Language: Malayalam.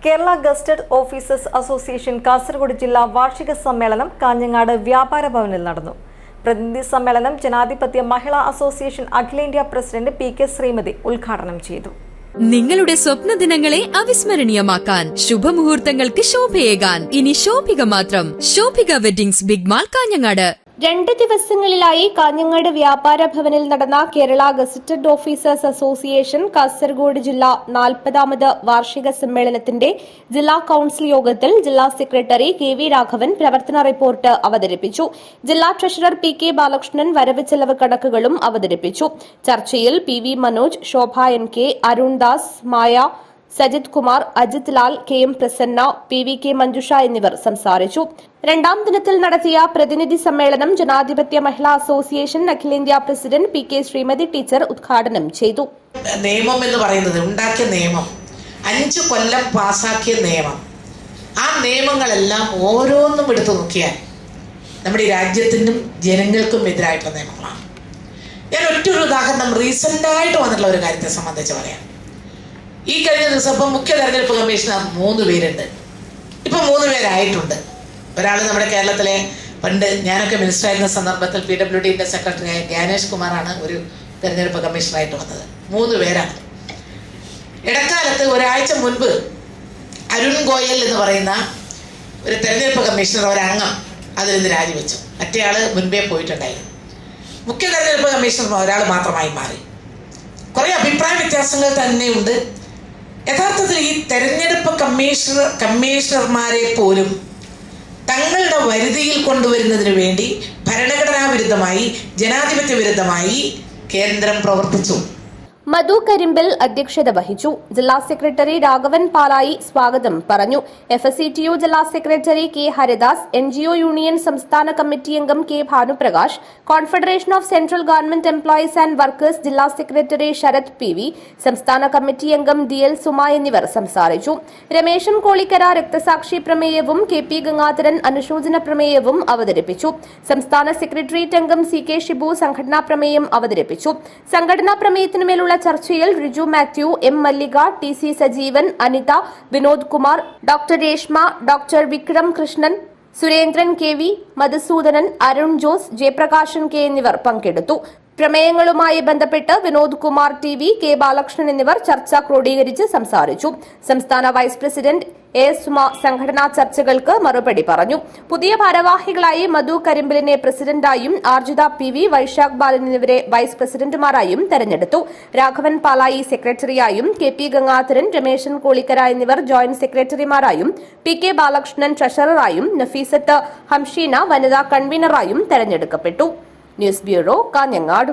Kerala gazetted officers association Kasaragod ജില്ലാ വാർഷിക സമ്മേളനം കാഞ്ഞങ്ങാട് വ്യാപാര ഭവനിൽ നടന്നു. പ്രതിനിധി സമ്മേളനം ജനാധിപത്യ മഹിളാ അസോസിയേഷൻ അഖിലേന്ത്യാ പ്രസിഡന്റ് പി.കെ. ശ്രീമതി ഉദ്ഘാടനം ചെയ്തു. നിങ്ങളുടെ സ്വപ്ന ദിനങ്ങളെ അവിസ്മരണീയമാക്കാൻ ശുഭമുഹൂർത്തങ്ങൾക്ക് ശോഭയേകാൻ ഇനി ശോഭിക മാത്രം. Shobhika weddings big mall Kanhangad. 2 ദിവസങ്ങളിലായി കാഞ്ഞങ്ങാട് വ്യാപാര ഭവനിൽ നടന്ന Kerala gazetted officers association Kasaragod ജില്ലാ 40ാമത് വാർഷിക സമ്മേളനത്തിന്റെ ജില്ലാ കൌൺസിൽ യോഗത്തിൽ ജില്ലാ സെക്രട്ടറി കെ.വി. രാഘവൻ പ്രവർത്തന റിപ്പോർട്ട് അവതരിപ്പിച്ചു. ജില്ലാ ട്രഷറർ പി.കെ. ബാലകൃഷ്ണൻ വരവ് ചെലവ് കണക്കുകളും അവതരിപ്പിച്ചു. ചർച്ചയിൽ പി.വി. മനോജ്, ശോഭ എൻ.കെ., അരുൺദാസ്, മായ, സജിത് കുമാർ, അജിത് ലാൽ, കെ.എം. പ്രസന്ന, പി.വി.കെ. മഞ്ജുഷ എന്നിവർ സംസാരിച്ചു. 2ാം ദിനത്തിൽ നടത്തിയ പ്രതിനിധി സമ്മേളനം ജനാധിപത്യ മഹിളാ അസോസിയേഷൻ അഖിലേന്ത്യാ പ്രസിഡന്റ് പി.കെ. ശ്രീമതി ടീച്ചർ ഉദ്ഘാടനം ചെയ്തു. നിയമം എന്ന് പറയുന്നത് ഉണ്ടാക്കിയ നിയമം 5 കൊല്ലം പാസാക്കിയ നിയമം, ആ നിയമങ്ങളെല്ലാം ഓരോന്നും എടുത്തു നോക്കിയാൽ നമ്മുടെ രാജ്യത്തിനും ജനങ്ങൾക്കും എതിരായിട്ടുള്ള നിയമങ്ങളാണ്. ഞാൻ ഒറ്റൊരു ഉദാഹരണം റീസെന്റായിട്ട് വന്നിട്ടുള്ള ഒരു കാര്യത്തെ സംബന്ധിച്ച് പറയാം. ഈ കഴിഞ്ഞ ദിവസം ഇപ്പം മുഖ്യ തെരഞ്ഞെടുപ്പ് കമ്മീഷണർ 3 പേരുണ്ട്. ഇപ്പം 3 പേരായിട്ടുണ്ട്. ഒരാൾ നമ്മുടെ കേരളത്തിലെ പണ്ട് ഞാനൊക്കെ മിനിസ്റ്റർ ആയിരുന്ന സന്ദർഭത്തിൽ PWDന്റെ സെക്രട്ടറിയായ ജ്ഞാനേഷ് കുമാറാണ് ഒരു തെരഞ്ഞെടുപ്പ് കമ്മീഷണറായിട്ട് വന്നത്. 3 പേരാണ്. ഇടക്കാലത്ത് ഒരാഴ്ച മുൻപ് അരുൺ ഗോയൽ എന്ന് പറയുന്ന ഒരു തെരഞ്ഞെടുപ്പ് കമ്മീഷണർ ഒരംഗം അതിൽ നിന്ന് രാജിവെച്ചു. മറ്റേയാൾ മുൻപേ പോയിട്ടുണ്ടായിരുന്നു. മുഖ്യ തെരഞ്ഞെടുപ്പ് കമ്മീഷണർ ഒരാൾ മാത്രമായി മാറി. കുറേ അഭിപ്രായ വ്യത്യാസങ്ങൾ തന്നെയുണ്ട്. യഥാർത്ഥത്തിൽ ഈ തെരഞ്ഞെടുപ്പ് കമ്മീഷണർമാരെ പോലും തങ്ങളുടെ വരുതിയിൽ കൊണ്ടുവരുന്നതിന് വേണ്ടി ഭരണഘടനാ വിരുദ്ധമായി, ജനാധിപത്യ വിരുദ്ധമായി കേന്ദ്രം പ്രവർത്തിച്ചു. മധു കരിമ്പിൽ അധ്യക്ഷത വഹിച്ചു. ജില്ലാ സെക്രട്ടറി രാഘവൻ പാലായി സ്വാഗതം പറഞ്ഞു. FSCTU ജില്ലാ secretary K. Haridas, NGO union സംസ്ഥാന കമ്മിറ്റി അംഗം K. Bhanuprakash, confederation of central government employees and workers ജില്ലാ സെക്രട്ടറി ശരത് പി.വി., സംസ്ഥാന കമ്മിറ്റി അംഗം DL സുമ എന്നിവർ സംസാരിച്ചു. രമേശൻ കോളിക്കര രക്തസാക്ഷി പ്രമേയവും KP ഗംഗാധരൻ അനുശോചന പ്രമേയവും അവതരിപ്പിച്ചു. സംസ്ഥാന സെക്രട്ടേറിയറ്റ് അംഗം CK ഷിബു സംഘടനാ പ്രമേയം അവതരിപ്പിച്ചു. സംഘടനാ പ്രമേയത്തിനുമേലുള്ള ചർച്ചയിൽ Riju Mathew, M. Mallika, TC Sajeevan, Anitha, Vinod Kumar, doctor Reshma, doctor Vikram Krishnan, Surendran KV, Madhusoodanan, Arun Jose, Jayaprakashan K എന്നിവർ പങ്കെടുത്തു. പ്രമേയങ്ങളുമായി ബന്ധപ്പെട്ട് വിനോദ് കുമാർ TV, കെ. ബാലകൃഷ്ണൻ എന്നിവർ ചർച്ച ക്രോഡീകരിച്ച് സംസാരിച്ചു. സംസ്ഥാന വൈസ് പ്രസിഡന്റ് A. സുമ സംഘടനാ ചർച്ചകൾക്ക് മറുപടി പറഞ്ഞു. പുതിയ ഭാരവാഹികളായി മധു കരിമ്പിലിനെ പ്രസിഡന്റായും ആർജിത PV, വൈശാഖ് ബാലൻ എന്നിവരെ വൈസ് പ്രസിഡന്റുമാരായും തെരഞ്ഞെടുത്തു. രാഘവൻ പാലായി സെക്രട്ടറിയായും KP ഗംഗാധരൻ, രമേശൻ കോളിക്കര എന്നിവർ ജോയിന്റ് സെക്രട്ടറിമാരായും PK ബാലകൃഷ്ണൻ ട്രഷററായും നഫീസത്ത് ഹംഷീന വനിതാ കൺവീനറായും തെരഞ്ഞെടുക്കപ്പെട്ടു. News bureau Kanhangad.